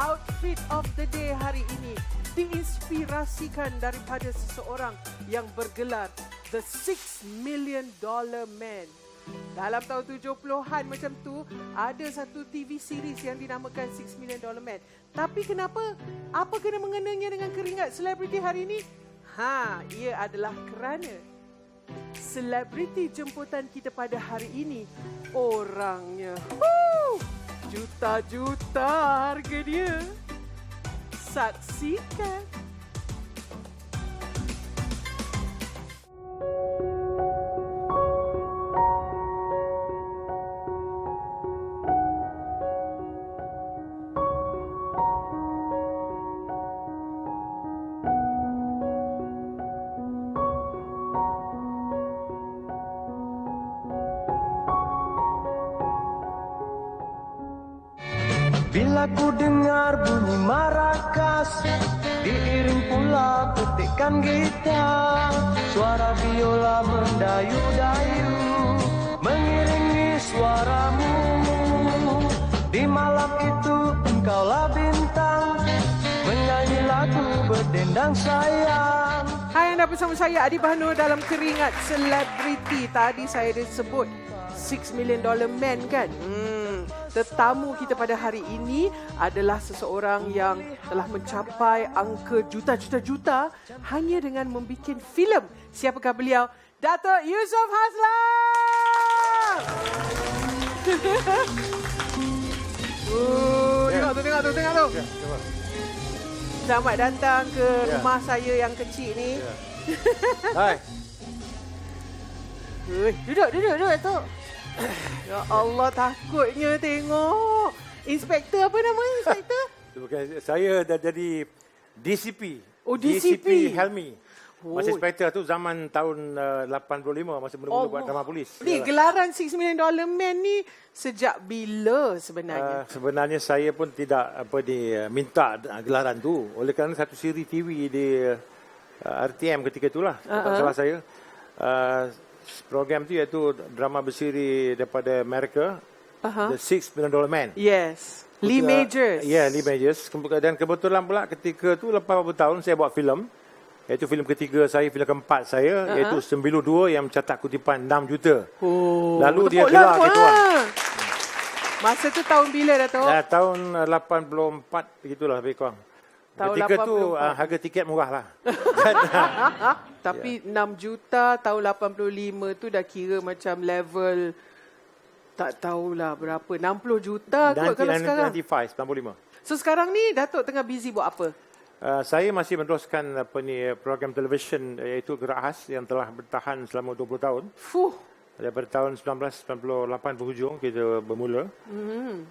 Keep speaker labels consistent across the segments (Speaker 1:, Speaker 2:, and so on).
Speaker 1: outfit of the day hari ini diinspirasikan daripada seseorang yang bergelar The $6 Million Man. Dalam tahun 70-an macam tu, ada satu TV series yang dinamakan $6 Million Man. Tapi kenapa? Apa kena mengenanya dengan keringat selebriti hari ini? Ia adalah kerana selebriti jemputan kita pada hari ini, orangnya juta-juta harga dia. Saksikan.
Speaker 2: Bila ku dengar bunyi marakas, diiring pula petikan gitar, suara biola mendayu-dayu, mengiringi suaramu. Di malam itu engkaulah bintang, menyanyi lagu berdendang sayang.
Speaker 1: Hai, anda bersama saya Adi Bahno dalam Keringat Selebriti. Tadi saya disebut $6 Million Man kan? Tetamu kita pada hari ini adalah seseorang yang telah mencapai angka juta-juta-juta hanya dengan membuat filem. Siapakah beliau? Dato' Yusof Haslam! Tengok tu. Selamat datang ke rumah saya yang kecil ni.
Speaker 3: Hai.
Speaker 1: Duduk Dato'. Ya Allah, takutnya tengok. Inspektor, apa nama inspektor?
Speaker 3: Saya dah jadi DCP.
Speaker 1: Oh, DCP.
Speaker 3: Helmi. Masa inspektor tu zaman tahun 85 masa mula-mula buat drama polis.
Speaker 1: Ni gelaran $6 Million Man ni sejak bila sebenarnya?
Speaker 3: Sebenarnya saya pun tidak minta gelaran tu. Oleh kerana satu siri TV di RTM ketika itulah. Tak salah saya. Program tu iaitu drama bersiri daripada Amerika, The $6 Million Man.
Speaker 1: Yes. Lee Majors.
Speaker 3: Lee Majors. Dan kebetulan pula ketika tu lepas beberapa tahun saya buat filem. Iaitu filem ketiga saya, filem keempat saya, iaitu Sembilu 2 yang mencatat kutipan 6 juta. Lalu dia gelar gitu kan.
Speaker 1: Masa tu tahun bila Dato'?
Speaker 3: Tahun 84 begitulah lebih kurang. Ketika tu harga tiket murah lah.
Speaker 1: Tapi 6 juta tahun 85 tu dah kira macam level tak tahulah berapa. 60 juta kot kalau sekarang.
Speaker 3: 95.
Speaker 1: So sekarang ni Dato' tengah busy buat apa?
Speaker 3: Saya masih meneruskan program televisyen iaitu Gerak Khas yang telah bertahan selama 20 tahun. Daripada tahun 1998 berhujung kita bermula.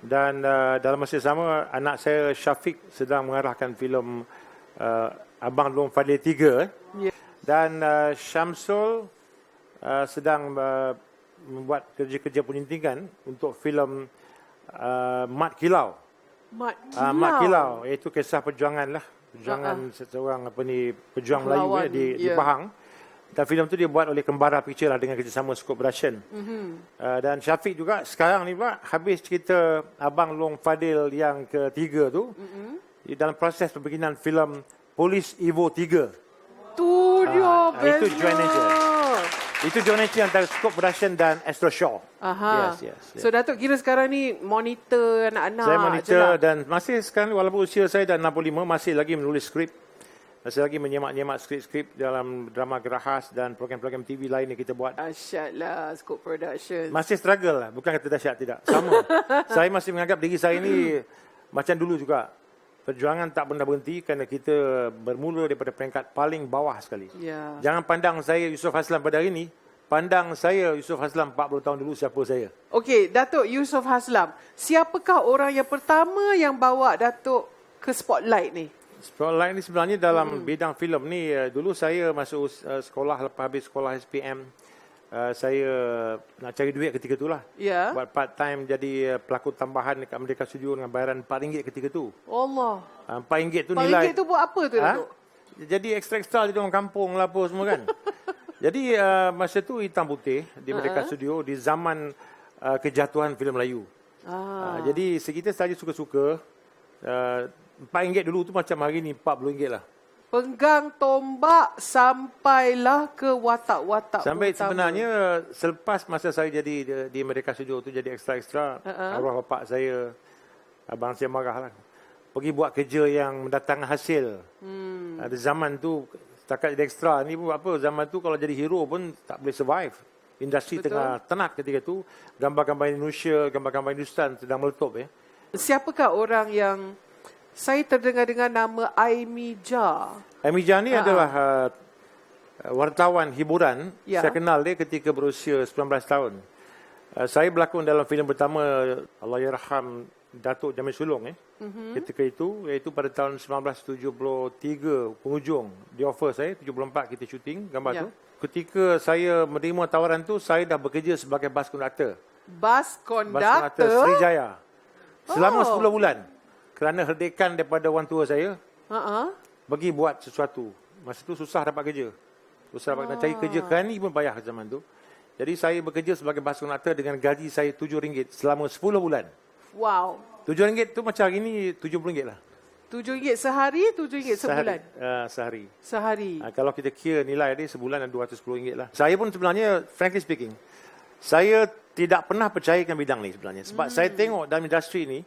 Speaker 3: Dan dalam masa sama anak saya Syafiq sedang mengarahkan filem Abang Long Fadil 3. Dan Syamsul sedang membuat kerja-kerja penyuntingan untuk filem Mat Kilau. Mat Kilau iaitu kisah perjuangan lah. Perjuangan seseorang pejuang Melayu di Pahang. Dan filem tu dia buat oleh Kembara Picture lah dengan kerjasama Scope Production. Dan Syafiq juga sekarang ni pula habis cerita Abang Long Fadil yang ketiga tu. Dalam proses pembikinan filem Polis Evo 3.
Speaker 1: Tu dia best.
Speaker 3: Itu joint venture. Itu joint venture antara Scope Production dan Astro Shaw. Yes.
Speaker 1: So Datuk kira sekarang ni monitor anak-anak.
Speaker 3: Saya monitor dan masih sekarang walaupun usia saya dah 65 masih lagi menulis skrip. Masih lagi menyemak-nyemak skrip-skrip dalam drama Gerak Khas dan program-program TV lain yang kita buat.
Speaker 1: Asyadlah, Scope Production.
Speaker 3: Masih struggle lah, bukan kata dahsyat, tidak. Sama. Saya masih menganggap diri saya ni macam dulu juga. Perjuangan tak pernah berhenti kerana kita bermula daripada peringkat paling bawah sekali. Jangan pandang saya Yusof Haslam pada hari ini, pandang saya Yusof Haslam 40 tahun dulu siapa saya.
Speaker 1: Okey, Datuk Yusof Haslam, siapakah orang yang pertama yang bawa Datuk ke spotlight ni?
Speaker 3: Spotlight ni sebenarnya dalam bidang filem ni, dulu saya masuk sekolah, lepas habis sekolah SPM, saya nak cari duit ketika itulah. Buat part time jadi pelakon tambahan dekat Merdeka Studio dengan bayaran RM4 ketika tu.
Speaker 1: Allah.
Speaker 3: RM4 tu nilai.
Speaker 1: RM4 tu buat apa tu Datuk?
Speaker 3: Jadi ekstra di orang kampung lah apa semua kan. Jadi masa tu hitam putih di Merdeka Studio di zaman kejatuhan filem Melayu. Jadi kita saja suka-suka RM4 dulu tu macam hari ni RM40 lah.
Speaker 1: Penggang tombak sampailah ke watak-watak
Speaker 3: Sampai
Speaker 1: utama.
Speaker 3: sebenarnya selepas masa saya jadi di Merdeka Studio tu jadi ekstra-ekstra, arwah bapak saya, abang saya marah lah. Pergi buat kerja yang mendatangkan hasil. Ada zaman tu, setakat jadi ekstra ni pun apa, zaman tu kalau jadi hero pun tak boleh survive. Industri tengah tenat ketika tu. Gambar-gambar Indonesia, gambar-gambar Hindustan sedang meletup.
Speaker 1: Siapakah orang yang saya terdengar-dengar nama Aimija?
Speaker 3: Aimija ni adalah wartawan hiburan.
Speaker 1: Ya.
Speaker 3: Saya kenal dia ketika berusia 19 tahun. Saya berlakon dalam filem pertama Allahyarham Datuk Jamil Sulong ketika itu, iaitu pada tahun 1973 penghujung. Dia offer saya 74 kita syuting gambar tu. Ketika saya menerima tawaran tu, saya dah bekerja sebagai bas konduktor.
Speaker 1: Bas konduktor
Speaker 3: Srijaya. Selama 10 bulan. Kerana herdekan daripada orang tua saya, bagi buat sesuatu. Masa tu susah dapat kerja. Susah dapat cari kerja, kerani pun payah zaman tu. Jadi saya bekerja sebagai bas konduktor dengan gaji saya RM7 selama 10 bulan.
Speaker 1: Wow.
Speaker 3: RM7 tu macam hari ni RM70 lah.
Speaker 1: RM7 sehari, RM7 sebulan?
Speaker 3: Sehari.
Speaker 1: Sehari.
Speaker 3: Kalau kita kira nilai dia sebulan RM210 lah. Saya pun sebenarnya, frankly speaking, saya tidak pernah percayakan bidang ni sebenarnya. Sebab saya tengok dalam industri ni,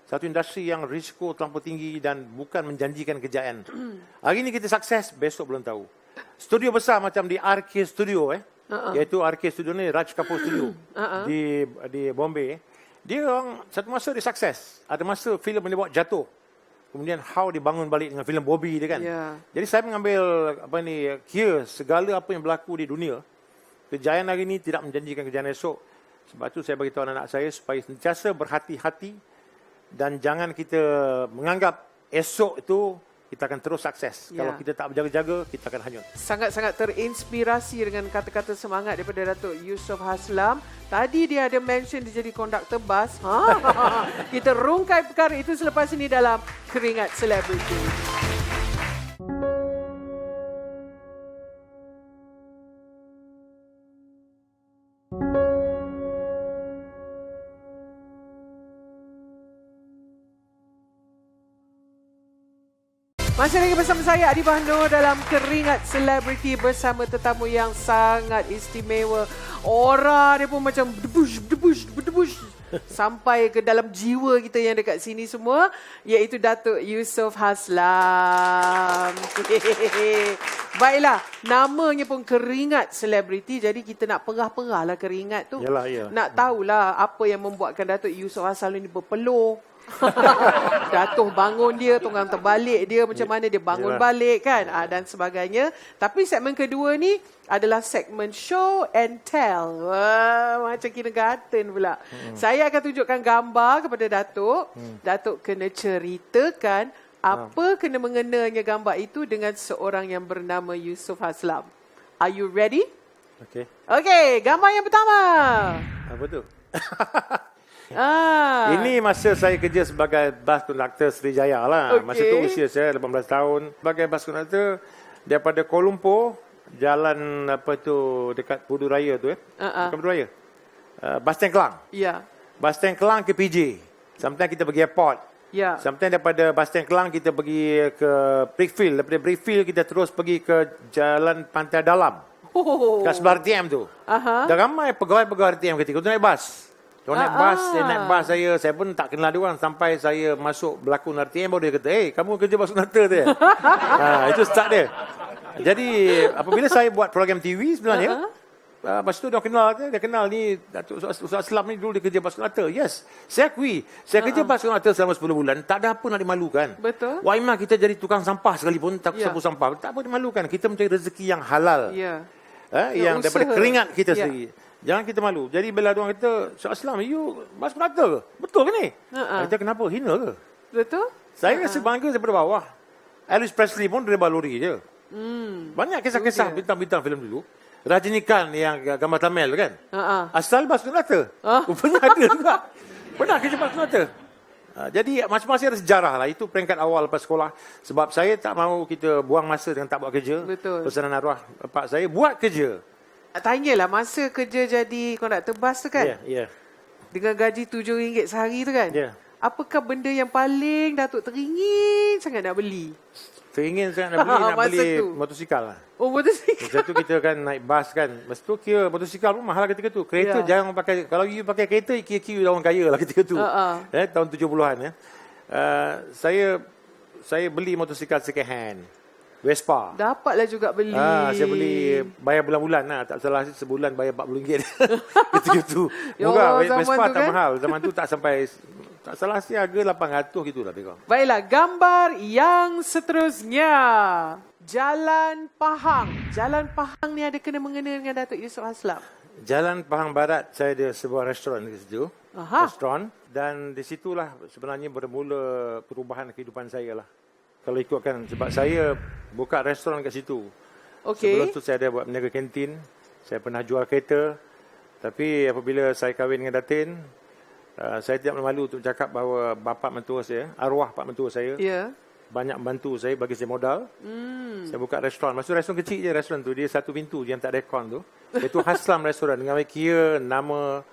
Speaker 3: satu industri yang risiko terlampau tinggi dan bukan menjanjikan kejayaan. Hari ni kita sukses, besok belum tahu. Studio besar macam di RK Studio, iaitu RK Studio ni, Raj Kapoor Studio, di Bombay. Dia orang, satu masa dia sukses. Ada masa filem yang dia buat jatuh. Kemudian how dia bangun balik dengan filem Bobby dia kan.
Speaker 1: Yeah.
Speaker 3: Jadi saya mengambil kira segala apa yang berlaku di dunia. Kejayaan hari ini tidak menjanjikan kejayaan esok. Sebab tu saya beritahu anak-anak saya supaya sentiasa berhati-hati dan jangan kita menganggap esok itu kita akan terus sukses.
Speaker 1: Yeah.
Speaker 3: Kalau kita tak berjaga-jaga, kita akan hanyut.
Speaker 1: Sangat-sangat terinspirasi dengan kata-kata semangat daripada Datuk Yusof Haslam. Tadi dia ada mention dia jadi konduktor bas. Kita rungkai perkara itu selepas ini dalam Keringat Selebriti. Masih lagi bersama saya Adibah Noor dalam Keringat Selebriti bersama tetamu yang sangat istimewa. Aura dia pun macam debush sampai ke dalam jiwa kita yang dekat sini semua, iaitu Datuk Yusof Haslam. Baiklah, namanya pun Keringat Selebriti, jadi kita nak perah-perah lah keringat tu.
Speaker 3: Yalah, ya.
Speaker 1: Nak tahulah apa yang membuatkan Datuk Yusof Haslam ni berpeluh. Jatuh bangun dia, tunggang terbalik dia, macam mana dia bangun balik kan, dan sebagainya. Tapi segmen kedua ni adalah segmen show and tell. Wah, macam kindergarten pula. Saya akan tunjukkan gambar kepada Datuk. Datuk kena ceritakan apa kena mengenanya gambar itu dengan seorang yang bernama Yusof Haslam. Are you ready?
Speaker 3: Okey.
Speaker 1: Okey, gambar yang pertama.
Speaker 3: Apa tu? Ini masa saya kerja sebagai bas konduktor Srijaya lah.
Speaker 1: Okay.
Speaker 3: Masa tu usia saya 18 tahun. Sebagai bas konduktor daripada Kuala Lumpur, jalan apa tu dekat Pudu Raya tu Bukan Pudu Raya. Bas Stand Kelang.
Speaker 1: Ya.
Speaker 3: Bas Stand Kelang ke PJ. Sometimes kita pergi airport.
Speaker 1: Ya.
Speaker 3: Sometimes daripada Bas Stand Kelang kita pergi ke Brickfield. Daripada Brickfield kita terus pergi ke Jalan Pantai Dalam. Kat sebelah RTM tu. Dah ramai pegawai-pegawai RTM ketika tu naik bas. Dia naik bas saya pun tak kenal dia orang sampai saya masuk berlakon RTM baru dia kata, "Hey, kamu kerja bas konduktor tu ya?" Itu start dia. Jadi apabila saya buat program TV sebenarnya, lepas tu dia kenal ni Datuk Ustaz Aslam ni dulu dia kerja bas konduktor. Yes, saya akui. Saya kerja bas konduktor selama 10 bulan, tak ada apa nak dimalukan.
Speaker 1: Betul.
Speaker 3: Wah, memang kita jadi tukang sampah sekalipun, tak sapu sampah, tak apa dimalukan. Kita mencari rezeki yang halal.
Speaker 1: Ya.
Speaker 3: Yang daripada keringat kita
Speaker 1: Ya.
Speaker 3: sendiri. Jangan kita malu. Jadi bila orang kata, Ustaz Aslam, you bas konduktor ke? Betul ke ni? Kita kenapa? Hina ke?
Speaker 1: Betul?
Speaker 3: Saya rasa bangga daripada bawah. Elvis Presley pun daripada lori je. Banyak kisah-kisah bintang-bintang filem dulu. Rajinikan yang gambar Tamil kan? Asal bas konduktor. Rupanya ada juga. Pernah kerja bas konduktor. Jadi masing-masing ada sejarah lah. Itu peringkat awal lepas sekolah. Sebab saya tak mahu kita buang masa dengan tak buat kerja.
Speaker 1: Betul.
Speaker 3: Pesanan arwah bapak saya, buat kerja.
Speaker 1: Tanyalah masa kerja jadi konduktor bas tu kan?
Speaker 3: Ya.
Speaker 1: Dengan gaji RM7 sehari tu kan?
Speaker 3: Ya.
Speaker 1: apakah benda yang paling Datuk teringin sangat nak beli?
Speaker 3: Teringin sangat nak beli,
Speaker 1: Masa tu.
Speaker 3: motosikal lah.
Speaker 1: Oh, motosikal.
Speaker 3: Masa tu kita kan naik bas kan. Masa tu kira motosikal pun mahal lah ketika tu. Kereta jangan pakai. Kalau you pakai kereta, kira-kira orang kaya lah ketika tu. Tahun 70-an ya. Saya beli motosikal second hand. Vespa.
Speaker 1: Dapatlah juga beli.
Speaker 3: Saya beli bayar bulan-bulan lah. Tak salah sebulan bayar RM40 ketika tu.
Speaker 1: Ya
Speaker 3: Murah.
Speaker 1: Allah, zaman
Speaker 3: Vespa
Speaker 1: tu
Speaker 3: tak
Speaker 1: kan?
Speaker 3: mahal. Zaman tu tak sampai, tak salah sih harga 800 gitu lah.
Speaker 1: Baiklah, gambar yang seterusnya. Jalan Pahang. Jalan Pahang ni ada kena-mengena dengan Datuk Yusof Haslam?
Speaker 3: Jalan Pahang Barat, saya ada sebuah restoran di situ. Restoran. Dan di situlah sebenarnya bermula perubahan kehidupan saya lah. Kalau ikutkan, sebab saya buka restoran kat situ. Sebelum tu saya ada buat meniaga kantin. Saya pernah jual kereta. Tapi apabila saya kahwin dengan Datin, saya tidak malu untuk cakap bahawa bapa mentua saya, arwah pak mentua saya, banyak membantu saya, bagi saya modal. Saya buka restoran. Maksud restoran kecil je restoran tu. Dia satu pintu yang tak ada aircon tu. Iaitu Haslam Restoran. Dengan kira nama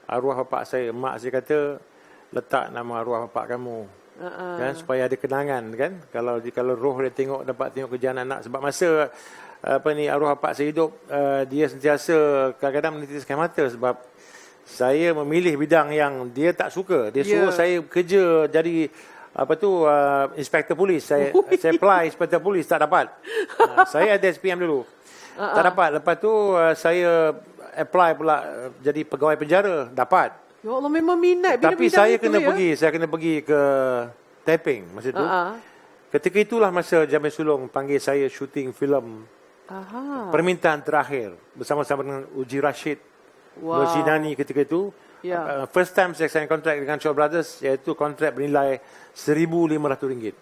Speaker 3: arwah bapak saya. Mak saya kata, letak nama arwah bapak kamu. Kan, supaya ada kenangan kan. Kalau roh dia dapat tengok kerja anak-anak. Sebab masa arwah bapak saya hidup, dia sentiasa kadang-kadang menitiskan mata sebab saya memilih bidang yang dia tak suka. Dia suruh saya kerja jadi inspektor polis. Saya apply inspektor polis, tak dapat. Saya ada SPM dulu. Tak dapat. Lepas tu saya apply pula jadi pegawai penjara, dapat.
Speaker 1: Ya Allah, memang minat
Speaker 3: tapi
Speaker 1: bidang
Speaker 3: saya
Speaker 1: itu,
Speaker 3: saya kena pergi ke taping masa tu. Ketika itulah masa Jamil Sulong panggil saya syuting filem Permintaan Terakhir bersama-sama dengan Uji Rashid, Bersinani ketika itu. First time saya sign kontrak dengan Shaw Brothers, iaitu kontrak bernilai RM1,500.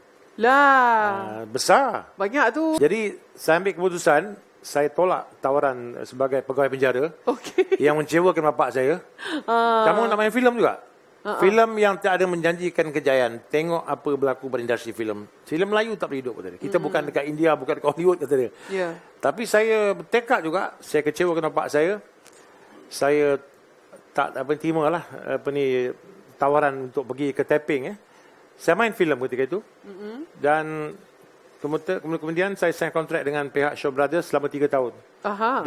Speaker 3: Besar.
Speaker 1: Banyak tu.
Speaker 3: Jadi saya ambil keputusan, saya tolak tawaran sebagai pegawai penjara yang mencewakan bapak saya. Kamu nak main filem juga? Filem yang tak ada menjanjikan kejayaan. Tengok apa berlaku pada industri filem. Filem Melayu tak boleh hidup, kata dia. Kita bukan dekat India, bukan dekat Hollywood, kata dia. Tapi saya bertekad juga. Saya kecewakan bapak saya. Saya tak terima lah tawaran untuk pergi ke taping. Saya main filem ketika itu. Dan kemudian saya sign kontrak dengan pihak Shaw Brothers selama 3 tahun.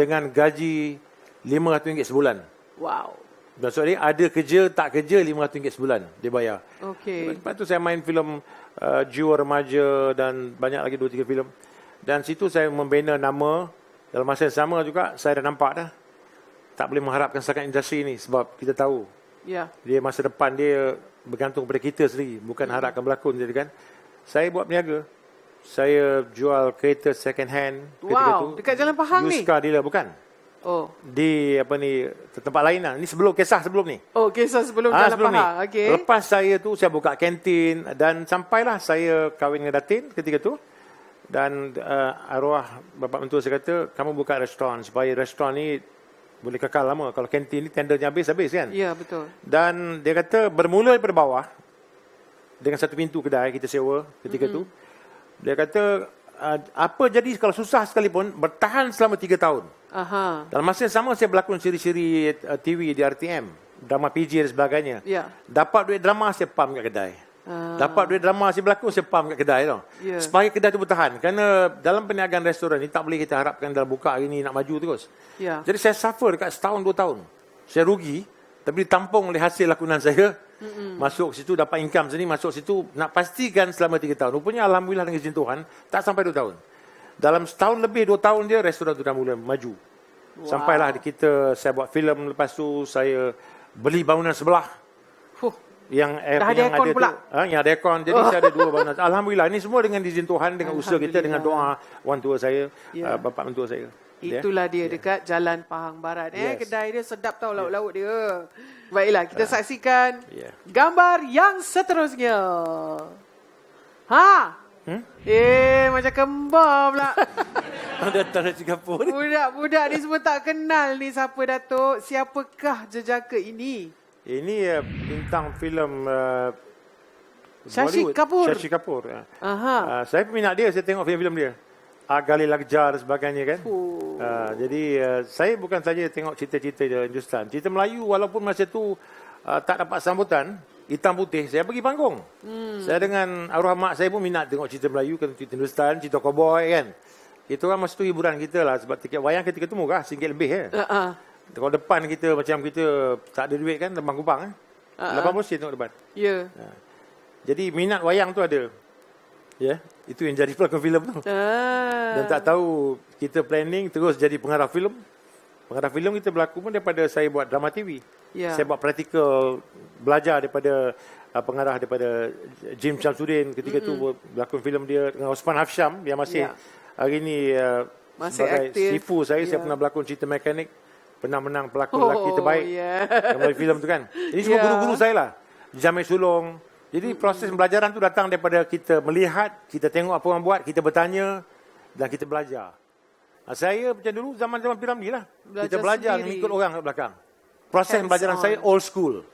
Speaker 3: Dengan gaji RM500 sebulan.
Speaker 1: Wow.
Speaker 3: Maksudnya ada kerja, tak kerja RM500 sebulan dia bayar. Lepas tu saya main filem Jiwa Remaja dan banyak lagi 2-3 filem. Dan situ saya membina nama. Dalam masa yang sama juga saya dah nampak dah. Tak boleh mengharapkan sangat industri ni sebab kita tahu. Dia masa depan dia bergantung pada kita sendiri. Bukan harapkan berlakon je kan. Saya buat berniaga. Saya jual kereta second hand ketika tu.
Speaker 1: Dekat Jalan Pahang ni?
Speaker 3: Yuska dealer, bukan? Di tempat lain lah. Ni kisah sebelum ni.
Speaker 1: Kisah sebelum Jalan Pahang.
Speaker 3: Lepas saya tu, saya buka kantin. Dan sampailah saya kahwin dengan Datin ketika tu. Dan arwah bapa mentua saya kata, kamu buka restoran supaya restoran ni boleh kekal lama. Kalau kantin ni tendernya habis kan?
Speaker 1: Ya, betul.
Speaker 3: Dan dia kata bermula daripada bawah dengan satu pintu kedai kita sewa ketika tu. Dia kata apa jadi kalau susah sekalipun bertahan selama 3 tahun. Dalam masa yang sama saya berlakon siri-siri TV di RTM, drama PG dan sebagainya. Dapat duit drama saya pam kat kedai. Dapat duit drama saya berlakon saya pam kat kedai tau. Supaya kedai tu bertahan. Kerana dalam perniagaan restoran ni tak boleh kita harapkan dalam buka hari ni nak maju terus. Jadi saya suffer dekat setahun 2 tahun. Saya rugi tapi ditampung oleh hasil lakonan saya. Masuk situ dapat income sini, masuk situ nak pastikan selama 3 tahun. Rupanya alhamdulillah dengan izin Tuhan tak sampai 2 tahun. Dalam setahun lebih 2 tahun dia restoran tu dah mula maju. Sampailah saya buat filem, lepas tu saya beli bangunan sebelah. Yang
Speaker 1: ada aircon pula.
Speaker 3: Yang ada aircon. Jadi saya ada 2 bangunan. Alhamdulillah ini semua dengan izin Tuhan, dengan usaha kita, dengan doa orang tua saya, bapa mentua saya.
Speaker 1: Itulah dia dekat Jalan Pahang Barat. Kedai dia sedap tau, lauk-lauk dia. Baiklah, kita saksikan gambar yang seterusnya. Macam kembar pula.
Speaker 3: Datang dari Singapura.
Speaker 1: Budak-budak ni semua tak kenal ni siapa, Datuk. Siapakah jejaka ini?
Speaker 3: Ini bintang filem
Speaker 1: Shashi Kapoor.
Speaker 3: Shashi Kapoor. Saya peminat dia, saya tengok filem-filem dia. Gali Lagja dan sebagainya kan. Jadi saya bukan saja tengok cerita-cerita Hindustan. Cerita Melayu walaupun masa tu tak dapat sambutan. hitam putih, saya pergi panggung. Saya dengan arwah mak saya pun minat tengok cerita Melayu, cerita Hindustan, cerita cowboy kan. Itu kan masa tu hiburan kita lah, sebab tiket wayang ketika tu murah, RM1 lebih Kalau depan kita macam kita tak ada duit kan, Lembang Kupang kan. 80 sen tengok depan.
Speaker 1: Ya.
Speaker 3: Jadi minat wayang tu ada. Ya, itu yang jadi pelakon filem tu. Dan tak tahu kita planning terus jadi pengarah filem. Pengarah filem kita berlaku pun daripada saya buat drama TV.
Speaker 1: Ya.
Speaker 3: Saya buat praktikal, belajar daripada pengarah daripada Jim Shamsuddin ketika tu berlakon filem dia dengan Osman Hafsyam yang masih hari ni
Speaker 1: masih
Speaker 3: sebagai
Speaker 1: aktif.
Speaker 3: sifu saya. Saya pernah berlakon cerita mekanik, pernah menang pelakon lelaki terbaik dalam filem tu kan. Ini semua guru-guru saya lah. Jamil Sulong. Jadi proses pembelajaran tu datang daripada kita melihat, kita tengok apa orang buat, kita bertanya dan kita belajar. Saya macam dulu zaman-zaman piramidi lah. Kita belajar mengikut orang kat belakang. Proses pembelajaran saya old school.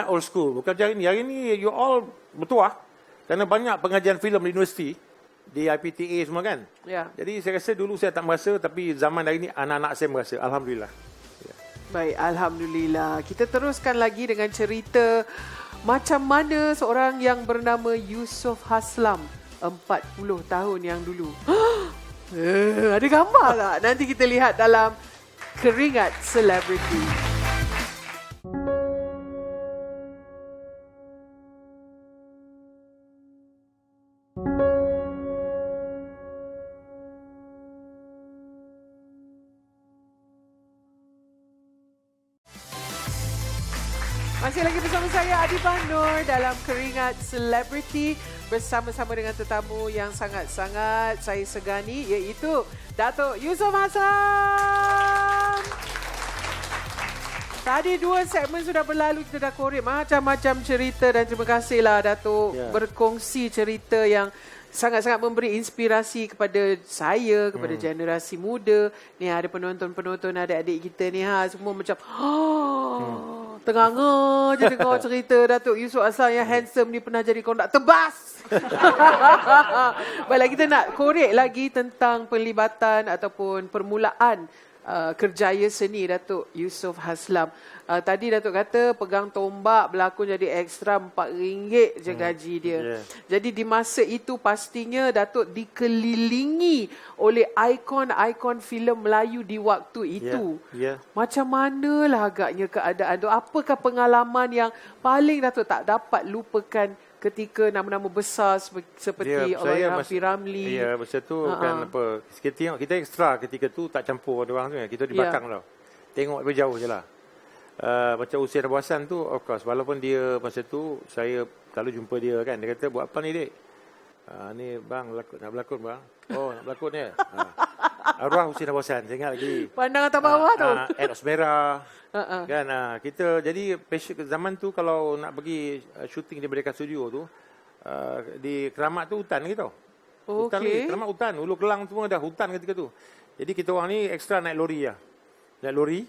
Speaker 3: Old school. Bukan macam hari ni. Hari ni you all bertuah. Kerana banyak pengajian filem di universiti. Di IPTA semua kan. Jadi saya rasa dulu saya tak merasa. Tapi zaman hari ni anak-anak saya merasa. Alhamdulillah.
Speaker 1: Baik, Alhamdulillah. Kita teruskan lagi dengan cerita macam mana seorang yang bernama Yusof Haslam 40 tahun yang dulu. Ada gambar tak? Nanti kita lihat dalam Keringat Selebriti. Masih lagi bersama saya Adibah Nur dalam Keringat Selebriti bersama-sama dengan tetamu yang sangat-sangat saya segani iaitu Datuk Yusof Haslam. Tadi 2 segmen sudah berlalu, kita dah korek macam-macam cerita dan terima kasihlah Datuk berkongsi cerita yang sangat-sangat memberi inspirasi kepada saya, kepada generasi muda. Ni ada penonton-penonton adik-adik kita ni semua macam tengah je dengar cerita Datuk Yusof Haslam yang handsome ni pernah jadi konduktor bas. Baiklah, kita nak korek lagi tentang penlibatan ataupun permulaan kerjaya seni Datuk Yusof Haslam. Tadi Datuk kata pegang tombak berlakon jadi ekstra RM4 je gaji dia. Jadi di masa itu pastinya Datuk dikelilingi oleh ikon-ikon filem Melayu di waktu itu. Macam manalah agaknya keadaan tu? Apakah pengalaman yang paling Datuk tak dapat lupakan ketika nama-nama besar seperti Allahyarham P. Ramlee?
Speaker 3: Ya, masa tu kan apa, kita tengok, kita ekstra ketika tu tak campur ada orang tu. Kita di belakang tau. Tengok dari jauh je lah. Macam Usia Nabawasan tu, of course, walaupun dia masa tu, saya selalu jumpa dia kan. Dia kata, buat apa ni dek? Ni bang, nak berlakon bang. Oh, nak berlakon ya? Arwah Usia Nabawasan, saya ingat lagi.
Speaker 1: Pandang atas bawah tu.
Speaker 3: Eros Merah. Kan, kita jadi zaman tu kalau nak pergi syuting di Merdeka Studio tu, di Keramat tu hutan gitu. Hutan lagi, Keramat hutan, Hulu Kelang semua dah hutan ketika tu. Jadi kita orang ni ekstra naik lori lah. Naik lori.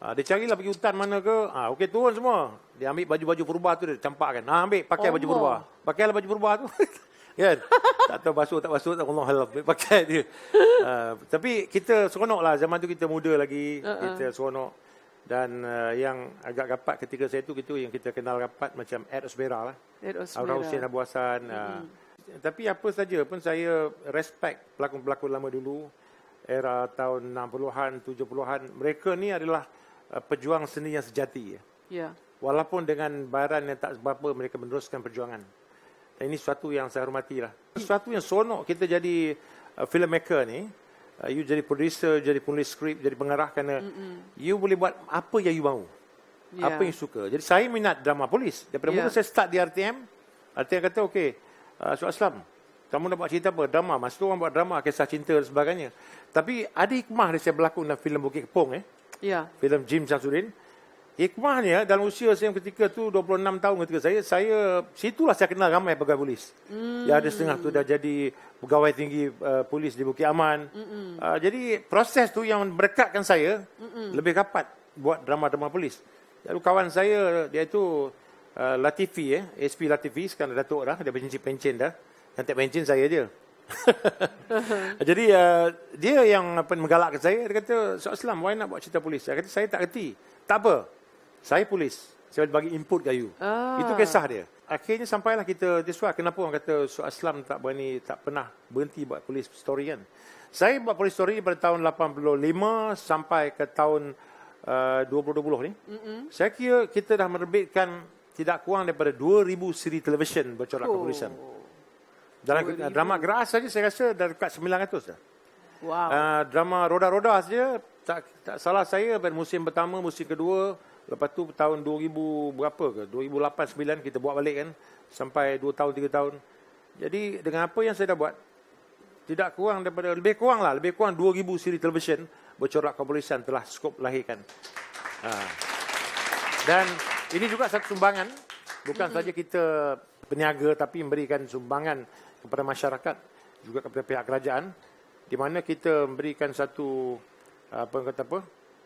Speaker 3: Dia carilah pergi hutan mana ke. Okey, turun semua. Dia ambil baju-baju purba tu, dia campakkan. Ambil, pakai baju purba. Pakailah baju purba tu. Kan? Tak tahu basuh tak Allah halal. Pakai dia. Tapi kita seronok lah. Zaman tu kita muda lagi. Kita seronok. Dan yang agak rapat ketika saya tu, itu yang kita kenal rapat macam Eros Merah lah. Arwah Hussein Nabawasan. Tapi apa saja pun saya respect pelakon-pelakon lama dulu. Era tahun 60-an, 70-an. Mereka ni adalah pejuang seni yang sejati. Walaupun dengan baran yang tak seberapa, mereka meneruskan perjuangan. Dan ini sesuatu yang saya hormati lah. Sesuatu yang seronok kita jadi filmmaker ni. You jadi producer, jadi penulis skrip, jadi pengarah kerana you boleh buat apa yang you mahu. Apa yang suka. Jadi saya minat drama polis. Daripada mula saya start di RTM. RTM kata, okey, Yusof Haslam, kamu nak buat cerita apa? Drama. Masa tu orang buat drama, kisah cinta dan sebagainya. Tapi ada hikmah dia saya berlakon dalam filem Bukit Kepong. Filem Jim Shamsuddin. Hikmahnya dalam usia saya ketika tu 26 tahun ketika saya situlah saya kenal ramai pegawai polis. Yang ada setengah tu dah jadi pegawai tinggi polis di Bukit Aman. Jadi proses tu yang merekatkan saya lebih rapat buat drama-drama polis. Lalu kawan saya dia itu Latifi SP Latifi, sekarang Datuk dah, dia pencen dah. Yang tak pencen saya je. Jadi dia yang menggalakkan saya. Dia kata, Yusof Haslam, why nak buat cerita polis? Saya kata, saya tak reti. Tak apa, saya polis. Saya bagi input kat you. Itu kisah dia. Akhirnya sampailah kita, that's why kenapa orang kata Su Aslam tak pernah berhenti buat police story kan. Saya buat police story pada tahun 85 sampai ke tahun 2020 ni. Saya kira kita dah menerbitkan tidak kurang daripada 2,000 siri televisyen bercorak kepolisian. Dalam drama Geras saja saya rasa dah dekat 900 dah.
Speaker 1: Wow.
Speaker 3: Drama Roda-Roda saja tak salah saya pada musim pertama, musim kedua, lepas tu tahun 2000 berapa ke? 2008-9 kita buat balik kan sampai 2 tahun 3 tahun. Jadi dengan apa yang saya dah buat tidak kurang daripada lebih kurang 2,000 siri televisyen bercorak kepolisian telah skop lahirkan. Dan ini juga satu sumbangan, bukan saja kita peniaga tapi memberikan sumbangan kepada masyarakat, juga kepada pihak kerajaan, di mana kita memberikan satu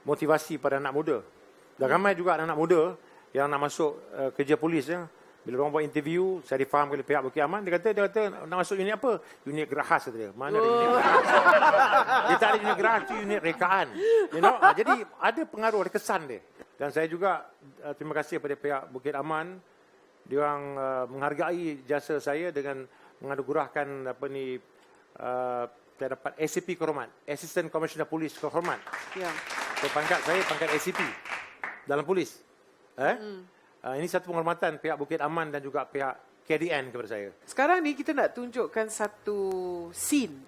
Speaker 3: motivasi pada anak muda. Dan ramai juga anak muda yang nak masuk kerja polis ya. Bila orang buat interview, saya difahamkan oleh pihak Bukit Aman, dia kata nak masuk unit apa? Unit Gerahas kata dia. Mana ada unit Gerahas? Dia tak ada unit Gerahas, itu unit rekaan. Jadi ada pengaruh, ada kesan dia. Dan saya juga terima kasih kepada pihak Bukit Aman. Dia orang menghargai jasa saya dengan menganugerahkan saya dapat ACP kehormat, Assistant Commissioner Police kehormat. Ya. So, pangkat saya pangkat ACP dalam polis. Ini satu penghormatan pihak Bukit Aman dan juga pihak KDN kepada saya.
Speaker 1: Sekarang ni kita nak tunjukkan satu scene.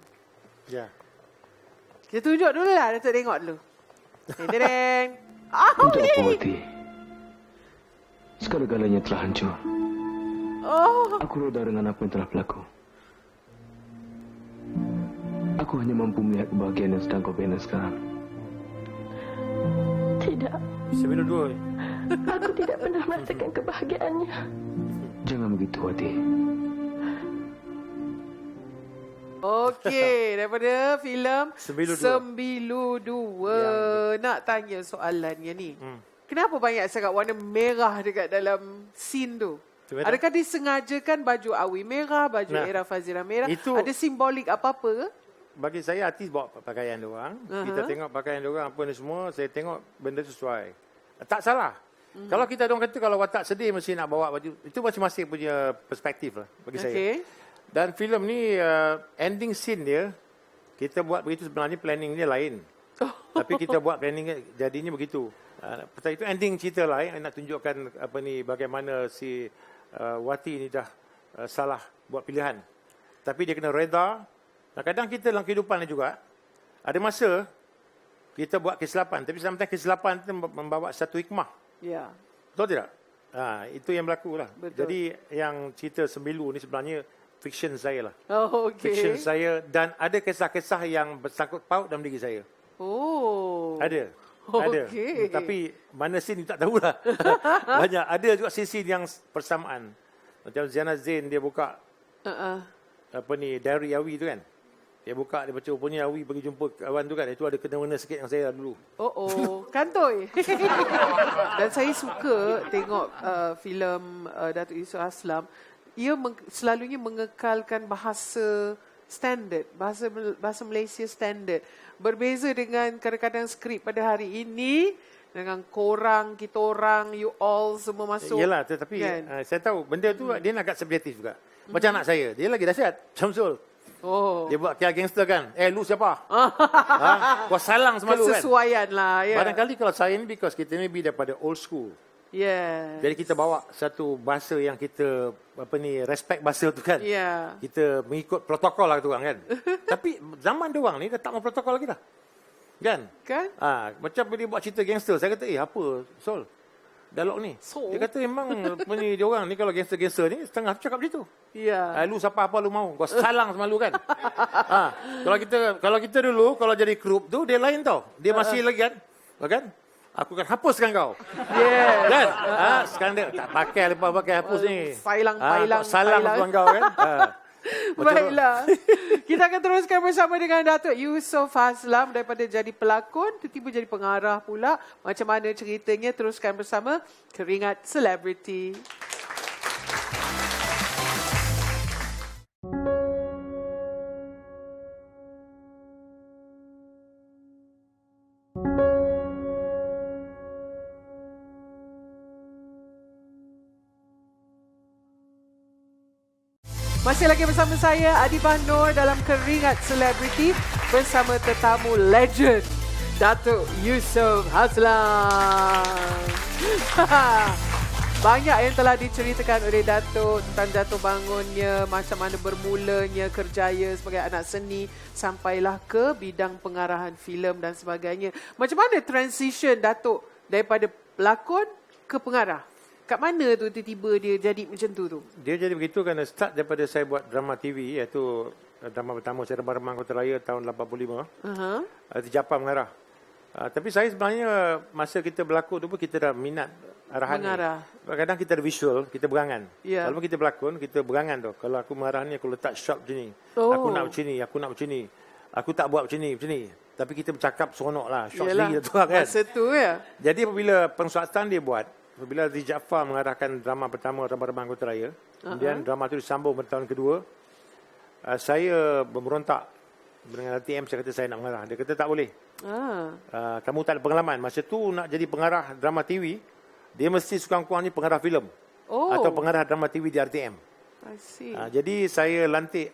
Speaker 3: Ya.
Speaker 1: Kita tunjuk dulu lah, Datuk tengok dulu. Deng.
Speaker 2: Untuk apa, Wati? Segala-galanya telah hancur. Aku reda dengan apa yang telah berlaku. Aku hanya mampu melihat kebahagiaan yang sedang kau bina sekarang.
Speaker 4: Tidak.
Speaker 3: 92.
Speaker 4: Aku tidak pernah merasakan kebahagiaannya.
Speaker 2: Jangan begitu, Wati.
Speaker 1: Okey, daripada filem
Speaker 3: 92.
Speaker 1: Nak tanya soalannya ni. Kenapa banyak sangat warna merah dekat dalam scene tu? Adakah disengajakan baju Awi merah, baju Era Fazira merah? Ada simbolik apa-apa ke?
Speaker 3: Bagi saya, artis bawa pakaian dia orang. Kita tengok pakaian dia orang apa ni semua, saya tengok benda sesuai. Tak salah. Kalau kita orang kata kalau watak sedih mesti nak bawa baju, itu masing-masing punya perspektif lah bagi saya. Dan filem ni ending scene dia kita buat begitu, sebenarnya planning dia lain. Tapi kita buat planning jadinya begitu. Pasal itu ending cerita lain nak tunjukkan bagaimana si Wati ni dah salah buat pilihan. Tapi dia kena reda. Kadang-kadang kita dalam kehidupan ni juga ada masa kita buat kesilapan, tapi sometimes kesilapan itu membawa satu hikmah.
Speaker 1: Ya.
Speaker 3: Betul tidak? Itu yang berlaku lah.
Speaker 1: Betul.
Speaker 3: Jadi yang cerita Sembilu ni sebenarnya fiction saya lah.
Speaker 1: Okey.
Speaker 3: Fiction saya, dan ada kisah-kisah yang bersangkut paut dalam diri saya. Ada.
Speaker 1: Okey.
Speaker 3: Tapi mana scene tak tahulah. Banyak. Ada juga scene yang persamaan. Macam Ziana Zain dia buka diary Awi tu kan. Dia buka, dia baca rupanya Awi pergi jumpa kawan tu kan. Itu ada kena-mena sikit yang saya dulu.
Speaker 1: Kantoi. Dan saya suka tengok filem Datuk Yusof Aslam. Ia selalunya mengekalkan bahasa standard, bahasa Malaysia standard. Berbeza dengan kadang-kadang skrip pada hari ini, dengan korang, kita orang, you all semua masuk.
Speaker 3: Yalah, tetapi kan? Saya tahu benda tu dia agak subjektif juga. Macam anak saya, dia lagi dahsyat. Syamsul. Dia buat kira gangster kan. Lu siapa? Kau salang semalu kan.
Speaker 1: Kesesuaian lah. Yeah.
Speaker 3: Barangkali kalau saya ni, because kita ni lebih daripada old school.
Speaker 1: Yeah.
Speaker 3: Jadi kita bawa satu bahasa yang kita respect bahasa tu kan.
Speaker 1: Yeah.
Speaker 3: Kita mengikut protokol lah tu orang kan. Tapi zaman dia orang ni dah tak mau protokol lagi dah. Kan? Macam dia buat cerita gangster, saya kata apa Sol? Dialog ni. Dia kata memang dia orang ni kalau gangster-gangster ni setengah cakap macam tu.
Speaker 1: Ya.
Speaker 3: Lu siapa apa lu mau? Kau salang sama lu kan. Kalau kita dulu kalau jadi grup tu dia lain tau. Dia masih lagi kan? Aku akan hapuskan kau.
Speaker 1: Yes.
Speaker 3: Kan? Sekarang dia tak pakai hapus ni.
Speaker 1: Salang
Speaker 3: salang kau kan.
Speaker 1: Baiklah. Kita akan teruskan bersama dengan Datuk Yusof Aslam daripada jadi pelakon tiba-tiba jadi pengarah pula. Macam mana ceritanya, teruskan bersama Keringat Selebriti. Masih lagi bersama saya, Adibah Noor dalam Keringat Selebriti bersama tetamu legend, Datuk Yusof Haslan. Banyak yang telah diceritakan oleh Datuk tentang jatuh bangunnya, macam mana bermulanya kerjaya sebagai anak seni sampailah ke bidang pengarahan filem dan sebagainya. Macam mana transition Datuk daripada pelakon ke pengarah? Kat mana tu tiba-tiba dia jadi macam tu?
Speaker 3: Dia jadi begitu kerana start daripada saya buat drama TV, iaitu drama pertama saya Remang Kota Raya tahun 85. Di Japa mengarah. Tapi saya sebenarnya masa kita berlakon tu pun kita dah minat arahan
Speaker 1: mengarah.
Speaker 3: Ni. Kadang kita ada visual, kita berangan.
Speaker 1: Yeah.
Speaker 3: Kalau kita berlakon, kita berangan tu. Kalau aku mengarah ni, aku letak shot macam ni.
Speaker 1: Oh.
Speaker 3: Aku nak macam ni, aku nak macam ni. Aku tak buat macam ni, macam ni. Tapi kita bercakap seronok lah. Shot sendiri tu kan.
Speaker 1: Masa tu ya.
Speaker 3: Jadi apabila pensuatan dia buat, apabila Aziz Jaafar mengarahkan drama pertama Remang Kota Raya, kemudian drama tu disambung pada tahun kedua, saya memberontak dengan RTM. Saya kata saya nak mengarah. Dia kata tak boleh. Kamu tak ada pengalaman. Masa tu nak jadi pengarah drama TV, dia mesti sekurang-kurang ni pengarah filem. Atau pengarah drama TV di RTM.
Speaker 1: I see.
Speaker 3: Jadi saya lantik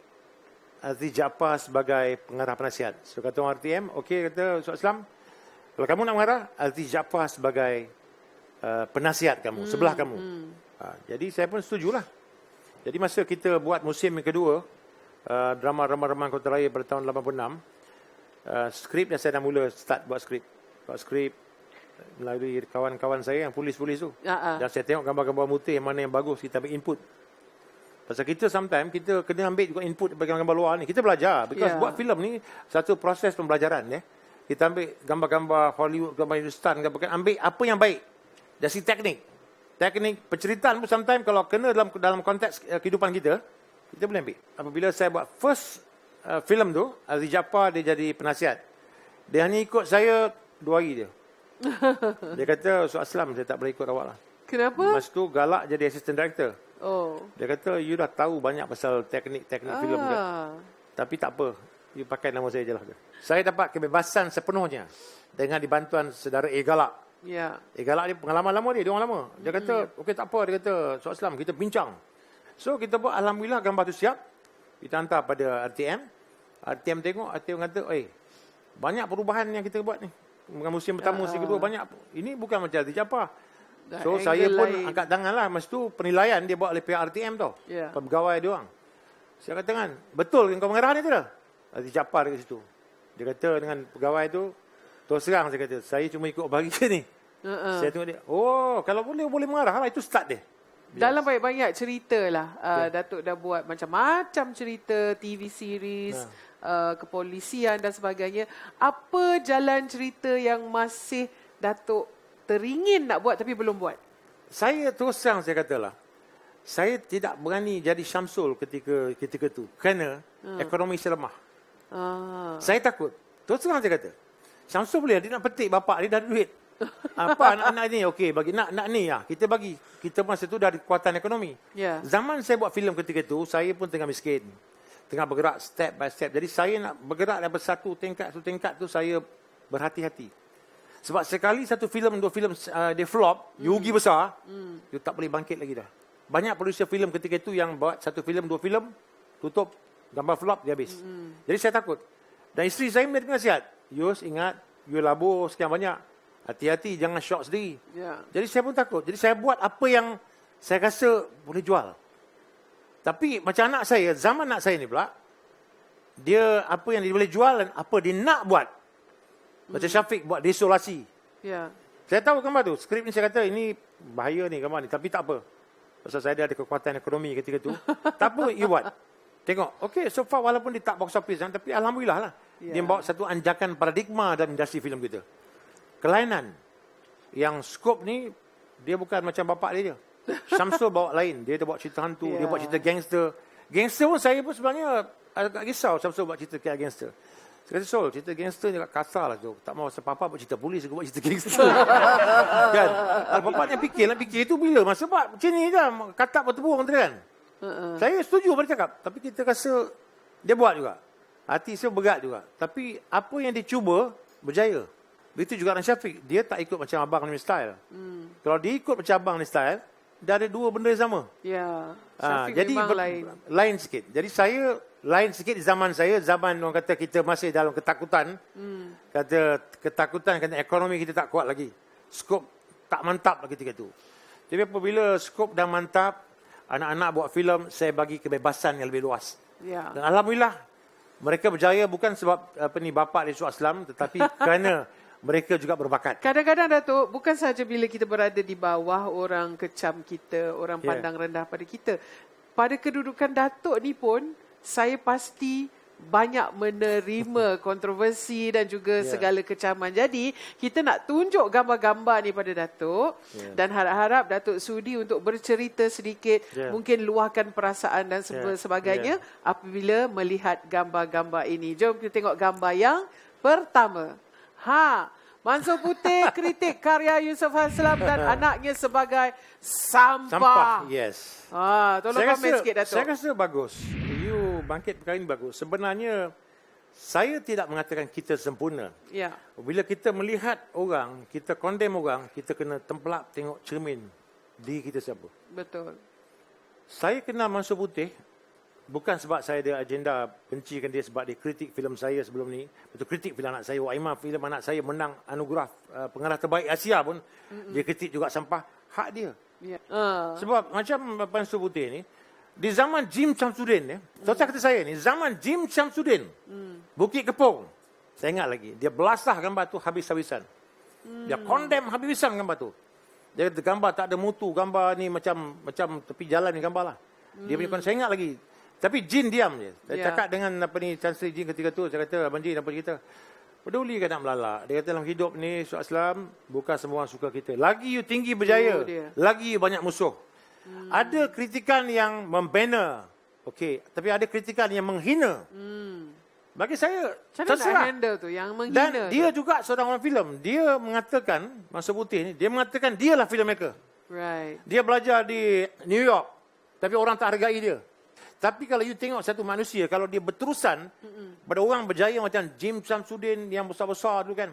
Speaker 3: Aziz Jaafar sebagai pengarah penasihat. So kata orang RTM, okey, kata Ustaz Islam, kalau kamu nak mengarah, Aziz Jaafar sebagai penasihat kamu, sebelah kamu. Jadi saya pun setujulah. Jadi masa kita buat musim yang kedua, drama Remang Kota Raya pada tahun 86, skrip yang saya dah mula start buat skrip. Buat skrip melalui kawan-kawan saya yang polis-polis tu. Dan saya tengok gambar-gambar mutih mana yang bagus, kita ambil input. Pasal kita sometimes kita kena ambil juga input daripada gambar luar ni. Kita belajar. Because buat filem ni satu proses pembelajaran. Kita ambil gambar-gambar Hollywood, gambar Hindustan, ambil apa yang baik. Dari segi teknik. Teknik penceritaan pun sometimes kalau kena dalam konteks kehidupan kita, kita boleh ambil. Apabila saya buat first filem tu, Aziz Jaafar dia jadi penasihat. Dia hanya ikut saya 2 hari je. Dia kata, Ustaz Aslam, saya tak boleh ikut awak lah.
Speaker 1: Kenapa?
Speaker 3: Masa tu galak jadi assistant director.
Speaker 1: Oh.
Speaker 3: Dia kata, you dah tahu banyak pasal teknik-teknik filem ke. Tapi tak apa, you pakai nama saya je lah. Saya dapat kebebasan sepenuhnya dengan dibantuan saudara Galak.
Speaker 1: Ya.
Speaker 3: Galak dia pengalaman lama dia orang lama. Dia kata, okey tak apa. Dia kata, Ustaz Aslam, kita bincang. So kita buat, alhamdulillah gambar tu siap. Kita hantar pada RTM. RTM tengok, RTM kata, banyak perubahan yang kita buat ni. Dengan musim pertama, musim kedua, banyak. Ini bukan macam Aziz Jaafar. So saya pun angkat tangan lah. Masa tu penilaian dia buat oleh pihak RTM tau. Pegawai dia orang. Saya kata kan, betul kau mengarah ni tu dah? Aziz Jaafar dekat situ. Dia kata dengan pegawai tu, terus terang saya kata, saya cuma ikut bagi je ni. Saya tengok dia, kalau boleh mengarah lah. Itu start dia.
Speaker 1: Dalam banyak-banyak cerita lah. Datuk dah buat macam-macam cerita, TV series, kepolisian dan sebagainya. Apa jalan cerita yang masih Datuk teringin nak buat tapi belum buat?
Speaker 3: Saya terus terang saya katalah, saya tidak berani jadi Syamsul ketika tu. Kerana ekonomi saya lemah. Saya takut. Terus terang saya kata, Syamsul boleh, dia nak petik bapak, dia dah ada duit. Apa anak-anak ni okey bagi nak ni lah kita bagi. Kita masa tu dah ada kekuatan ekonomi. Zaman saya buat filem ketika tu, saya pun tengah miskin. Tengah bergerak step by step. Jadi saya nak bergerak daripada satu tingkat tu saya berhati-hati. Sebab sekali satu filem, 2 filem dia flop, rugi besar, you tak boleh bangkit lagi dah. Banyak producer filem ketika itu yang buat satu filem, 2 filem, tutup, gambar flop, dia habis. Jadi saya takut. Dan isteri saya memberi nasihat, Yus ingat, you labur sekian banyak. Hati-hati, jangan shock sendiri. Jadi saya pun takut. Jadi saya buat apa yang saya rasa boleh jual. Tapi macam anak saya, zaman anak saya ni pula, dia apa yang dia boleh jual dan apa dia nak buat. Macam Syafiq buat desolasi. Saya tahu gambar tu. Skrip ni saya kata, ini bahaya ni gambar ni. Tapi tak apa. Pasal saya ada kekuatan ekonomi ketika tu. Tak apa, you buat. Tengok. Okay, so far walaupun dia tak box office, tapi alhamdulillah lah. Dia bawa satu anjakan paradigma dalam industri filem kita. Kelainan. Yang skop ni, dia bukan macam bapak dia je. Syamsul bawa lain. Dia bawa cerita hantu, dia buat cerita gangster. Gangster pun saya pun sebenarnya agak risau Syamsul buat cerita kayak gangster. Saya kata, Sol, cerita gangster ni agak kasar lah tu. Tak mahu papa buat cerita polis, aku buat cerita gangster. Kan? Bapak yang fikir itu bila? Masa buat macam ni je, katak bertepuk orang tu kan. Saya setuju pada cakap. Tapi kita rasa, dia buat juga. Hati saya berat juga. Tapi apa yang dia cuba, berjaya. Begitu juga dengan Syafiq. Dia tak ikut macam abang ni style. Kalau dia ikut macam abang ni style, dah ada dua benda yang sama.
Speaker 1: Ya. Syafiq
Speaker 3: Jadi
Speaker 1: memang lain.
Speaker 3: lain sikit. Jadi saya lain sikit di zaman saya, zaman orang kata kita masih dalam ketakutan. Kata ketakutan kerana ekonomi kita tak kuat lagi. Skop tak mantap lagi ketika itu. Tapi apabila skop dah mantap, anak-anak buat filem, saya bagi kebebasan yang lebih luas.
Speaker 1: Ya.
Speaker 3: Dan alhamdulillah mereka berjaya bukan sebab bapa dia suat Islam, tetapi kerana mereka juga berbakat.
Speaker 1: Kadang-kadang Datuk, bukan sahaja bila kita berada di bawah, orang kecam kita, orang pandang rendah pada kita. Pada kedudukan Datuk ni pun, saya pasti banyak menerima kontroversi dan juga segala kecaman. Jadi, kita nak tunjuk gambar-gambar ni pada Datuk dan harap-harap Datuk sudi untuk bercerita sedikit, mungkin luahkan perasaan dan sebagainya apabila melihat gambar-gambar ini. Jom kita tengok gambar yang pertama. Mansur Putih kritik karya Yusof Haslam dan anaknya sebagai sampah.
Speaker 3: Yes.
Speaker 1: Tolong komen sikit, Datuk.
Speaker 3: Saya rasa bagus. You bangkit perkara ini bagus. Sebenarnya, saya tidak mengatakan kita sempurna.
Speaker 1: Ya.
Speaker 3: Bila kita melihat orang, kita condemn orang, kita kena tempelap tengok cermin diri kita siapa.
Speaker 1: Betul.
Speaker 3: Saya kenal Mansur Putih bukan sebab saya ada agenda bencikan dia sebab dia kritik filem saya sebelum ni. Betul kritik filem anak saya. Wak Imam, filem anak saya menang anugerah pengarah terbaik Asia pun. Dia kritik juga sampah. Hak dia.
Speaker 1: Ya.
Speaker 3: Sebab macam Mansur Putih ni, di zaman Jim Shamsuddin, contoh kata saya ni, zaman Jim Shamsuddin, Bukit Kepong, saya ingat lagi, dia belasah gambar tu habis-habisan. Dia condemn habis-habisan gambar tu. Dia kata gambar tak ada mutu, gambar ni macam tepi jalan ni gambar lah. Dia punya saya ingat lagi. Tapi Jin diam je. Saya cakap dengan Tan Sri Jin ketika tu, saya kata, Abang Jin, apa kita? Peduli kan nak melalak. Dia kata dalam hidup ni, Syed Islam, bukan semua orang suka kita. Lagi you tinggi berjaya, lagi you banyak musuh. Ada kritikan yang membina, okey, tapi ada kritikan yang menghina. Bagi saya, terserah.
Speaker 1: Handle tu, yang menghina.
Speaker 3: Dan dia juga seorang orang filem. Dia mengatakan, Mansur Putih ni, dia mengatakan dialah filmmaker.
Speaker 1: Right.
Speaker 3: Dia belajar di New York, tapi orang tak hargai dia. Tapi kalau you tengok satu manusia, kalau dia berterusan pada orang berjaya macam Jim Shamsuddin yang besar-besar dulu kan.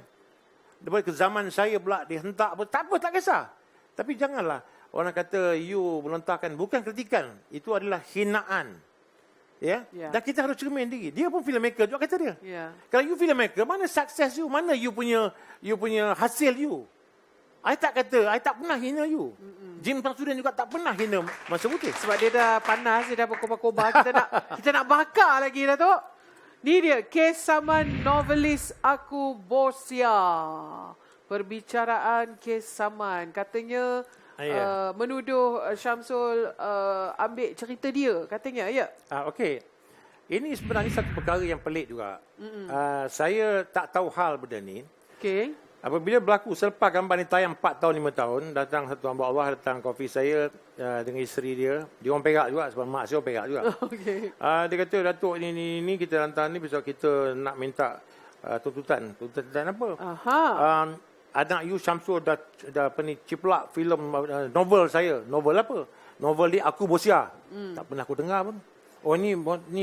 Speaker 3: Daripada ke zaman saya pula, dia hentak apa, tak apa, tak kisah. Tapi janganlah orang kata you melontarkan, bukan kritikan. Itu adalah hinaan. Ya? Dan kita harus cermin diri. Dia pun filmmaker juga kata dia. Kalau you filmmaker, mana sukses you? Mana you punya hasil you? I tak kata, I tak pernah hina you. Jim Shamsuddin juga tak pernah hina Mansur Putih.
Speaker 1: Sebab dia dah panas, dia dah berkobar-kobar. kita nak bakar lagi, Datuk. Ni dia, kes saman novelis Aku Bosya. Perbicaraan kes saman. Katanya menuduh Syamsul ambil cerita dia. Katanya, ya.
Speaker 3: Okey. Ini sebenarnya satu perkara yang pelik juga. Saya tak tahu hal benda ni.
Speaker 1: Okey.
Speaker 3: Apabila berlaku, selepas gambar ni tayang 4 tahun, 5 tahun, datang satu hamba Allah, datang kopi saya dengan isteri dia. Dia orang Perak juga, sebab mak saya orang Perak juga.
Speaker 1: Okay.
Speaker 3: Dia kata, Datuk, ni kita hantar ni, besok kita nak minta tuntutan. Tuntutan apa? Anak you Syamsul dah ciplak filem novel saya. Novel apa? Novel dia Aku Bosya. Tak pernah aku dengar pun. Oh, ni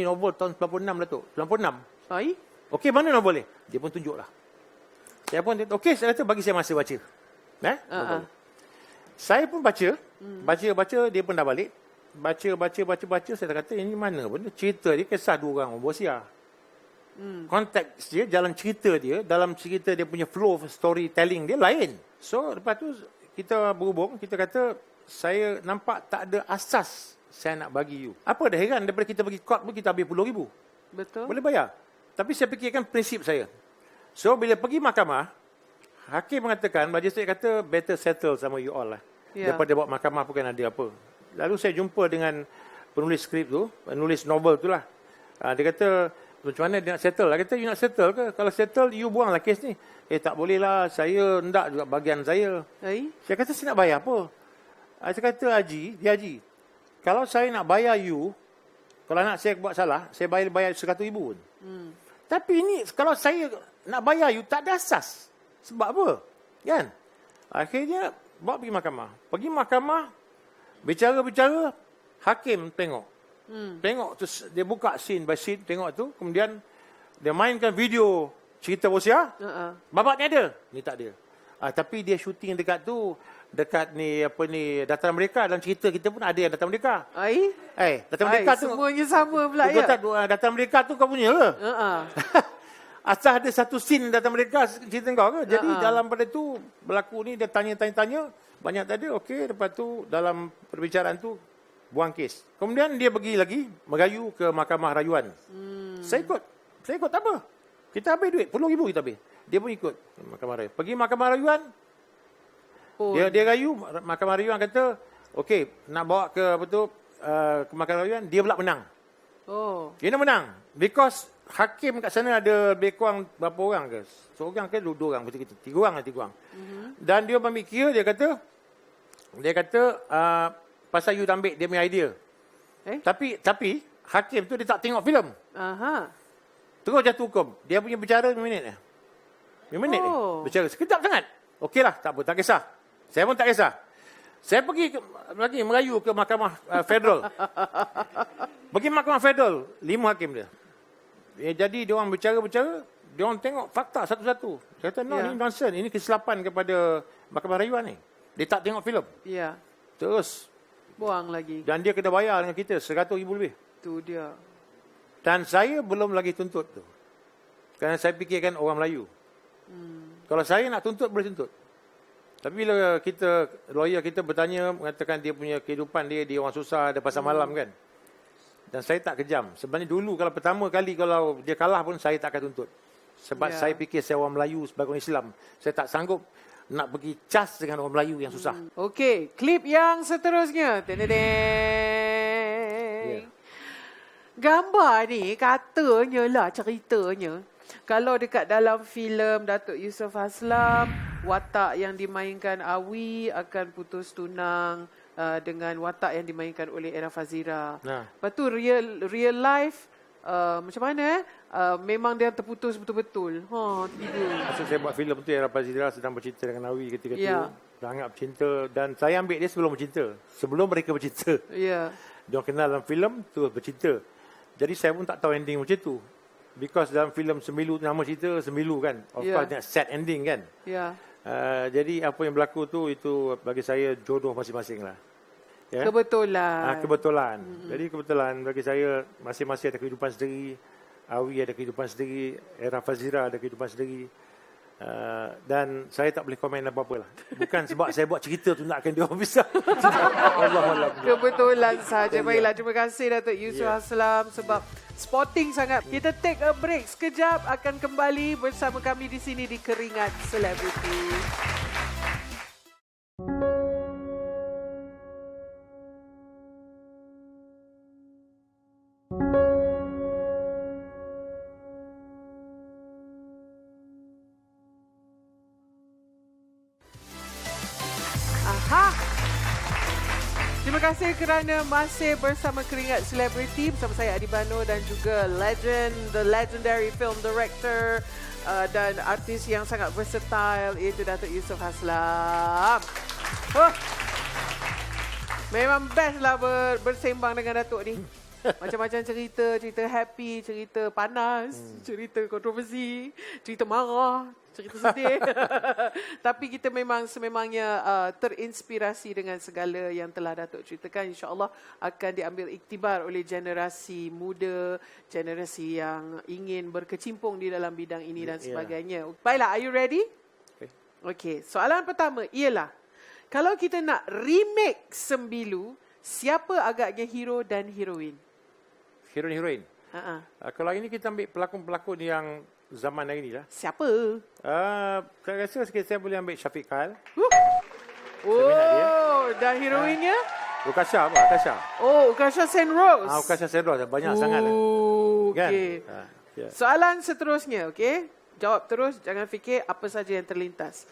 Speaker 3: novel tahun 96, Datuk. 96.
Speaker 1: Hai?
Speaker 3: Okey, mana novel ni? Dia pun tunjuklah. Saya pun, okey, saya kata bagi saya masa baca. Saya pun baca, dia pun dah balik. Baca, saya kata, ini mana pun cerita dia, kisah dua orang Bosya. Konteks dia, jalan cerita dia, dalam cerita dia punya flow storytelling dia lain. So, lepas tu kita berhubung, kita kata, saya nampak tak ada asas saya nak bagi you. Apa dah heran, daripada kita pergi court pun kita habis RM10,000.
Speaker 1: Betul.
Speaker 3: Boleh bayar. Tapi saya fikirkan prinsip saya. So, bila pergi mahkamah, hakim mengatakan, magistrate kata, better settle sama you all lah. Daripada bawa mahkamah pun kan ada apa. Lalu saya jumpa dengan penulis skrip tu, penulis novel tu lah. Dia kata, macam mana dia nak settle? Dia kata, you nak settle ke? Kalau settle, you buanglah kes ni. Tak boleh lah, saya hendak juga bagian saya. Saya kata, saya nak bayar apa? Saya kata, Haji, kalau saya nak bayar you, kalau anak saya buat salah, saya bayar RM100,000 pun. Tapi ini, kalau saya nak bayar you, tak ada asas. Sebab apa? Kan? Akhirnya, bawa pergi mahkamah. Pergi mahkamah, bicara-bicara, hakim tengok. Tengok, terus dia buka scene by scene, tengok tu. Kemudian, dia mainkan video cerita Bosya. Babak ni ada. Ni tak ada. Tapi dia syuting dekat tu, dekat ni apa ni Dataran Merdeka, dalam cerita kita pun ada yang Dataran Merdeka.
Speaker 1: Ai?
Speaker 3: Dataran Merdeka tu
Speaker 1: semuanya sama pula
Speaker 3: kau
Speaker 1: ya.
Speaker 3: tahu Dataran Merdeka tu kau punya ke? Asal ada satu scene Dataran Merdeka cerita kau ke? Jadi dalam pada tu berlaku ni dia tanya banyak tadi, okey, lepas tu dalam perbicaraan tu buang kes. Kemudian dia pergi lagi merayu ke Mahkamah Rayuan. Saya ikut tak apa. Kita habis duit, RM10,000 kita habis. Dia pun ikut Mahkamah Rayuan. Pergi Mahkamah Rayuan, dia rayu, Mahkamah Rayuan kata, okey, nak bawa ke apa tu ke Mahkamah Rayuan, dia pula menang. Dia nak menang because hakim kat sana ada lebih kurang berapa orang ke? Seorang ke dua orang macam kita. Tiga orang. Dan dia ambil kira, dia kata pasal you ambil dia punya idea. Tapi hakim tu dia tak tengok filem. Terus jatuh hukum. Dia punya bicara 5 minit. 5 minit ni. Bicara sekejap sangat. Okeylah, tak apa, tak kisah. Saya pun tak kisah. Saya pergi lagi merayu ke Mahkamah Federal. Pergi Mahkamah Federal, 5 hakim dia. Jadi dia orang bercara, dia orang tengok fakta satu-satu. Dia kata, no, ini nonsense, ini kesilapan kepada Mahkamah Rayuan ni. Dia tak tengok filem. Terus
Speaker 1: buang lagi.
Speaker 3: Dan dia kena bayar dengan kita RM100,000 lebih.
Speaker 1: Tu dia.
Speaker 3: Dan saya belum lagi tuntut tu. Kerana saya fikirkan orang Melayu. Kalau saya nak tuntut, boleh tuntut. Tapi bila lawyer kita bertanya, mengatakan dia punya kehidupan dia orang susah, ada pasar malam kan. Dan saya tak kejam. Sebenarnya dulu kalau pertama kali kalau dia kalah pun saya tak akan tuntut. Sebab saya fikir saya orang Melayu sebagai orang Islam. Saya tak sanggup nak pergi cas dengan orang Melayu yang susah.
Speaker 1: Okey, klip yang seterusnya. Gambar ni katanya ceritanya. Kalau dekat dalam filem Datuk Yusof Haslam, watak yang dimainkan Awi akan putus tunang dengan watak yang dimainkan oleh Era Fazira. Lepas tu real life macam mana memang dia terputus betul-betul. Tidur.
Speaker 3: Masa saya buat filem tu, Era Fazira sedang bercinta dengan Awi ketika tu. Sangat bercinta. Dan saya ambil dia sebelum bercinta. Sebelum mereka bercinta. Dia kenal dalam filem tu bercinta. Jadi saya pun tak tahu ending macam tu. Because dalam filem Semilu, nama cerita Semilu kan. Of course, sad ending kan. Jadi apa yang berlaku tu, itu bagi saya jodoh masing-masing lah. Kebetulan. Jadi kebetulan bagi saya, masing-masing ada kehidupan sendiri. Awi ada kehidupan sendiri. Era Fazira ada kehidupan sendiri. Dan saya tak boleh komen apa-apa lah. Bukan sebab saya buat cerita tu nakkan dia orang bisa. Allahuakbar.
Speaker 1: Kebetulan saja. Baiklah, terima kasih Datuk Yusof Haslam sebab sporting sangat. Kita take a break sekejap, akan kembali bersama kami di sini di Keringat Selebriti. Terima kasih kerana masih bersama Keringat Selebriti bersama saya Adi Bano dan juga the legendary film director dan artis yang sangat versatile iaitu Datuk Yusof Haslam. Memang best lah bersembang dengan Datuk ni. Macam-macam cerita happy, cerita panas, cerita kontroversi, cerita marah, cerita sedih. Tapi kita memang sememangnya terinspirasi dengan segala yang telah Datuk ceritakan. InsyaAllah akan diambil iktibar oleh generasi muda, generasi yang ingin berkecimpung di dalam bidang ini dan sebagainya. Baiklah, are you ready? Okay. Soalan pertama ialah, kalau kita nak remake Sembilu, siapa agaknya hero dan heroin?
Speaker 3: Hero dan heroin? Kalau ini kita ambil pelakon-pelakon yang zaman hari ni lah.
Speaker 1: Siapa?
Speaker 3: Saya rasa saya boleh ambil Syafiq Kyle.
Speaker 1: Dan heroinnya?
Speaker 3: Ukasha.
Speaker 1: Ukasha Senrose.
Speaker 3: Ukasha Senrose. Banyak sangat lah. Kan?
Speaker 1: Okay. Soalan seterusnya, okay? Jawab terus, jangan fikir apa saja yang terlintas.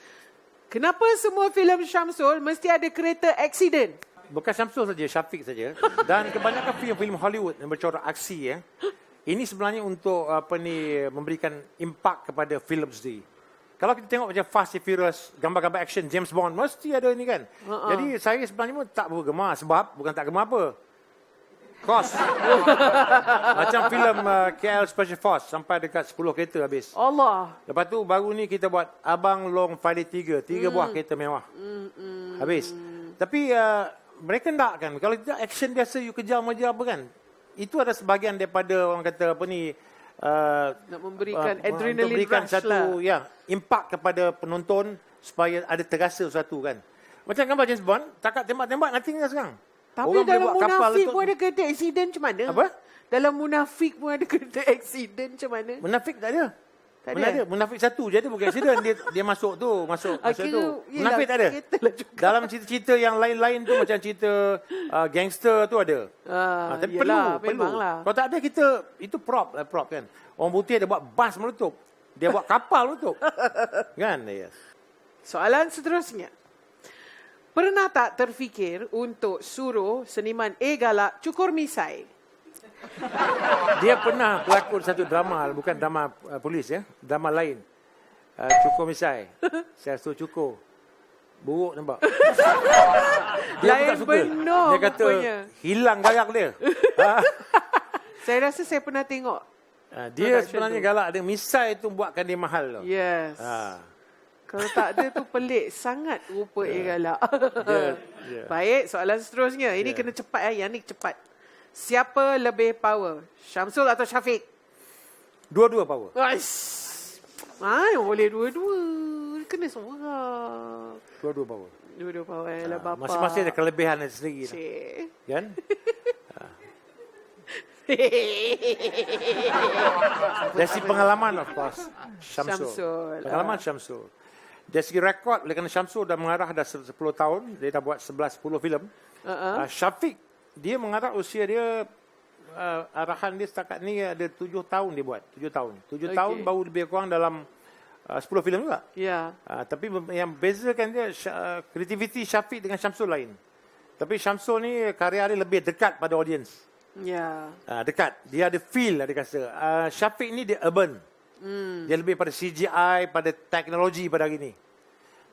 Speaker 1: Kenapa semua filem Syamsul mesti ada kereta accident?
Speaker 3: Bukan Syamsul saja, Syafiq saja. Dan kebanyakan filem Hollywood yang bercorak aksi ini sebenarnya untuk memberikan impak kepada filem sendiri. Kalau kita tengok macam Fast and Furious, gambar-gambar action James Bond mesti ada ini kan. Jadi saya sebenarnya pun tak bergemar sebab bukan tak gemar apa. Kos. Macam filem KL Special Force sampai dekat 10 kereta habis.
Speaker 1: Allah.
Speaker 3: Lepas tu baru ni kita buat Abang Long Friday 3 buah kereta mewah. Habis. Tapi mereka tak kan. Kalau tidak action biasa you kejar mengejar apa kan. Itu ada sebahagian daripada orang kata apa ni
Speaker 1: Nak memberikan adrenaline
Speaker 3: memberikan
Speaker 1: rush
Speaker 3: satu
Speaker 1: lah.
Speaker 3: impact kepada penonton supaya ada terasa sesuatu kan. Macam gambar James Bond, takat tembak-tembak nanti tinggal sekarang.
Speaker 1: Tapi
Speaker 3: Orang boleh
Speaker 1: dalam
Speaker 3: buat kapal
Speaker 1: Munafik
Speaker 3: untuk-
Speaker 1: pun ada kena accident macam mana?
Speaker 3: Apa?
Speaker 1: Dalam Munafik pun ada kena accident macam mana?
Speaker 3: Munafik tak ada.
Speaker 1: Tak
Speaker 3: Mana
Speaker 1: ada?
Speaker 3: ada. Munafik satu je ada bukan accident. Dia masuk tu, masuk
Speaker 1: Kira,
Speaker 3: tu.
Speaker 1: yelah,
Speaker 3: Munafik tak ada.
Speaker 1: kereta lah juga.
Speaker 3: Dalam cerita-cerita yang lain-lain tu macam cerita gangster tu ada. Tapi
Speaker 1: yelah,
Speaker 3: perlu.
Speaker 1: memanglah.
Speaker 3: Kalau tak ada kita itu prop kan. Orang putih ada buat bas meletup. Dia buat kapal meletup. Kan? Yes.
Speaker 1: Soalan seterusnya. Pernah tak terfikir untuk suruh seniman A galak cukur misai?
Speaker 3: Dia pernah pelakon satu drama, bukan drama polis ya, drama lain. Cukur misai. Saya suruh cukur. Buruk nampak. Dia pun
Speaker 1: Lain
Speaker 3: tak suka.
Speaker 1: benar
Speaker 3: Dia kata
Speaker 1: rupanya.
Speaker 3: hilang garak dia.
Speaker 1: Saya rasa saya pernah tengok.
Speaker 3: Dia
Speaker 1: Production
Speaker 3: sebenarnya
Speaker 1: tu.
Speaker 3: galak. Dia misai tu buatkan dia mahal tau.
Speaker 1: Yes. Kalau tak ada tu pelik sangat rupa A galak.
Speaker 3: Ya.
Speaker 1: Baik, soalan seterusnya. Ini kena cepat Yang ni cepat. Siapa lebih power? Syamsul atau Syafiq?
Speaker 3: Dua-dua power.
Speaker 1: Aish. Boleh dua-dua. Kena semua.
Speaker 3: Dua-dua power.
Speaker 1: Dua-dua power lah bapa.
Speaker 3: Masing-masing ada kelebihan dia sendiri.
Speaker 1: Cik.
Speaker 3: Kan? Dari segi pengalaman of course.
Speaker 1: Syamsul.
Speaker 3: Pengalaman Syamsul. Dari segi rekod, oleh kerana Syamsul dah mengarah dah 10 tahun. Dia dah buat 11-10 filem. Syafiq, dia mengarah usia dia, arahan dia setakat ni ada 7 tahun dia buat. 7 tahun. 7 tahun baru lebih kurang dalam 10 filem juga.
Speaker 1: Ya.
Speaker 3: Tapi yang bezakan dia, kreativiti Syafiq dengan Syamsul lain. Tapi Syamsul ni karya dia lebih dekat pada audience.
Speaker 1: Ya.
Speaker 3: Dekat. Dia ada feel lah dia kata. Syafiq ni dia urban. Dia lebih pada CGI, pada teknologi pada hari ni.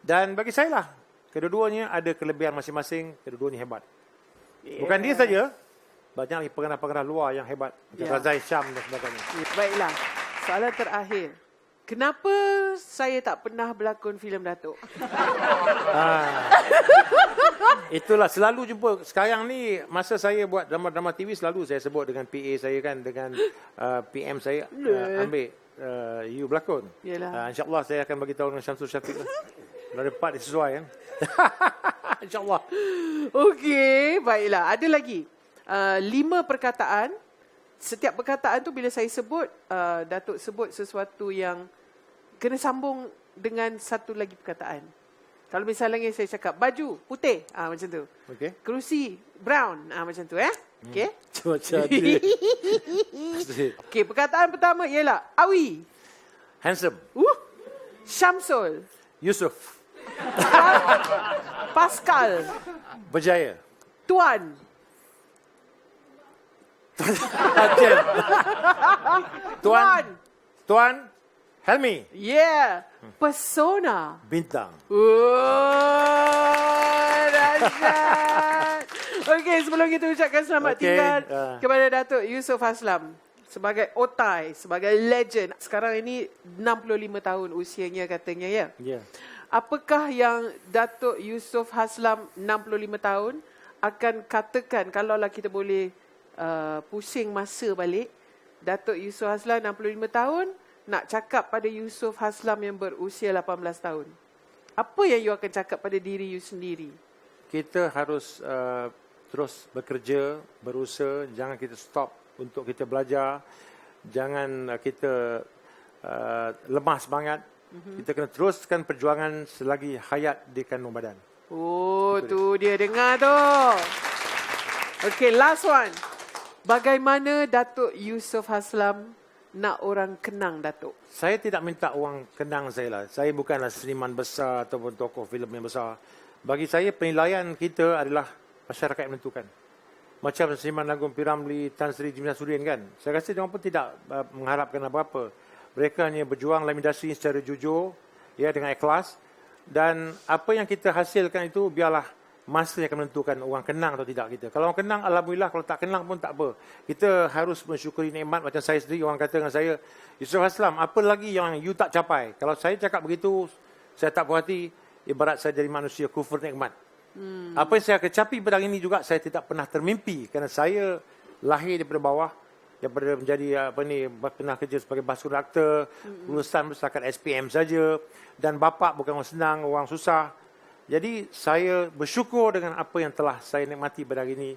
Speaker 3: Dan bagi saya lah, kedua-duanya ada kelebihan masing-masing, kedua-duanya hebat. Bukan dia saja, banyak lagi pengarah-pengarah luar yang hebat. Macam Razai Syam dan sebagainya.
Speaker 1: Baiklah. Soalan terakhir. Kenapa saya tak pernah berlakon filem Datuk?
Speaker 3: Itulah selalu jumpa. Sekarang ni masa saya buat drama-drama TV selalu saya sebut dengan PA saya kan, dengan PM saya ambil you berlakon.
Speaker 1: Yalah.
Speaker 3: InsyaAllah saya akan bagi tahu dengan Syamsul Syafiq lah. Kalau dapat dia sesuai kan. InsyaAllah.
Speaker 1: Okey, baiklah. Ada lagi 5 perkataan. Setiap perkataan tu bila saya sebut, Datuk sebut sesuatu yang kena sambung dengan satu lagi perkataan. Kalau misalnya saya cakap baju putih, macam tu.
Speaker 3: Okey.
Speaker 1: Kerusi brown, macam tu Okey.
Speaker 3: Macam dia.
Speaker 1: Okey, perkataan pertama ialah Awi,
Speaker 3: Handsome.
Speaker 1: Syamsul,
Speaker 3: Yusuf.
Speaker 1: Pascal,
Speaker 3: Berjaya.
Speaker 1: Tuan,
Speaker 3: Acem. Tuan Helmi.
Speaker 1: yeah, Persona.
Speaker 3: Bintang.
Speaker 1: Dahsyat. Okey, sebelum kita ucapkan selamat tinggal kepada Datuk Yusof Haslam sebagai otai, sebagai legend. Sekarang ini 65 tahun usianya katanya ya.
Speaker 3: Ya.
Speaker 1: Apakah yang Datuk Yusof Haslam 65 tahun akan katakan kalaulah kita boleh pusing masa balik, Datuk Yusof Haslam 65 tahun nak cakap pada Yusof Haslam yang berusia 18 tahun? Apa yang you akan cakap pada diri you sendiri?
Speaker 3: Kita harus terus bekerja, berusaha, jangan kita stop untuk kita belajar, jangan kita lemah semangat. Kita kena teruskan perjuangan selagi hayat di kandung badan.
Speaker 1: Oh, tu dia dengar tu. Okay, last one. Bagaimana Datuk Yusof Haslam nak orang kenang Datuk?
Speaker 3: Saya tidak minta orang kenang saya lah. Saya bukanlah seniman besar ataupun tokoh filem yang besar. Bagi saya penilaian kita adalah masyarakat yang menentukan. Macam seniman Agung P. Ramlee, Tan Sri Jimna Sudin kan. Saya rasa mereka pun tidak mengharapkan apa-apa. Mereka hanya berjuang dalam industri secara jujur, ya, dengan ikhlas. Dan apa yang kita hasilkan itu biarlah masa yang akan menentukan orang kenang atau tidak kita. Kalau orang kenang, alhamdulillah. Kalau tak kenang pun tak apa. Kita harus mensyukuri nikmat. Macam saya sendiri, orang kata dengan saya, Yusof Haslam, apa lagi yang you tak capai? Kalau saya cakap begitu, saya tak puas hati, ibarat saya jadi manusia kufur nikmat. Apa yang saya kecapi pada hari ini juga saya tidak pernah termimpi kerana saya lahir daripada bawah, daripada menjadi pernah kerja sebagai bas konduktor, lulusan bersetakat SPM saja, dan bapa bukan orang senang, orang susah. Jadi saya bersyukur dengan apa yang telah saya nikmati pada hari ini,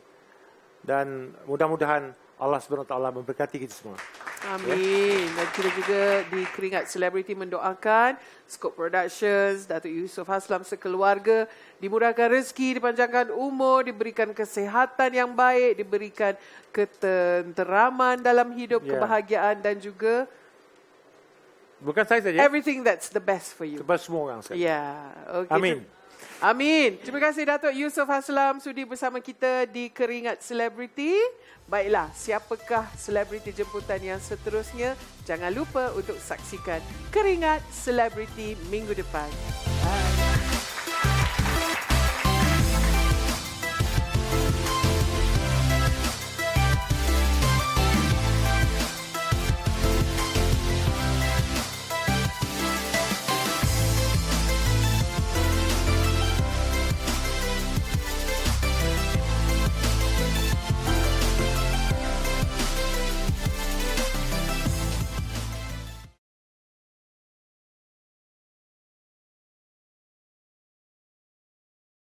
Speaker 3: dan mudah-mudahan Allah SWT memberkati kita semua.
Speaker 1: Amin. Dan kita juga di Keringat Selebriti mendoakan Scope Productions, Datuk Yusof Haslam sekeluarga dimurahkan rezeki, dipanjangkan umur, diberikan kesihatan yang baik, diberikan ketenteraman dalam hidup, kebahagiaan dan juga
Speaker 3: Bukan saya saja,
Speaker 1: everything that's the best for you.
Speaker 3: kepada semua orang saya.
Speaker 1: Okay.
Speaker 3: Amin.
Speaker 1: Amin. Terima kasih Datuk Yusof Haslam sudi bersama kita di Keringat Selebriti. Baiklah, siapakah selebriti jemputan yang seterusnya? Jangan lupa untuk saksikan Keringat Selebriti minggu depan. Bye.